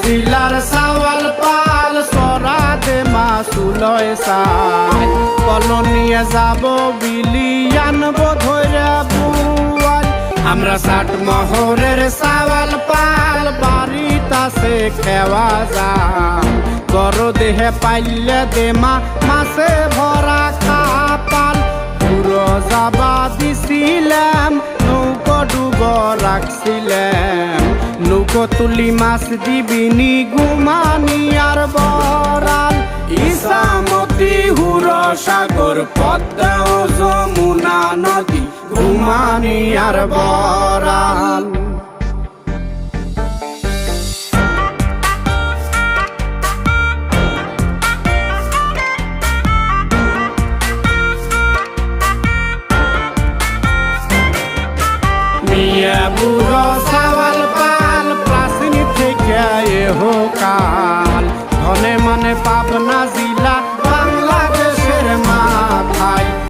শিলার সাওয়াল পাল সরাতে মাসুলয় সাই কল নিয়ে যাব বিলি আনবো ধরে বুয়াল আমরা 60 মোহরের সাওয়াল পাল বাড়িতাছে খেওয়া যায় গরো দেহে পাইলে দেমা মাছে ভরা খাপাল পুরো যাবা দিছিলাম নৌকো ডুব রাখছিলাম নৌকো তুলি মাছ দিবিনি গুমানি আর বরাল ইসামতি হুর সাগর পদ্মা ও যমুনা নদী গুমানি আর বরাল বুড়ো সাওয়াল পাল প্রাচীন থেকে এহো কাল ধনে মনে পাবনা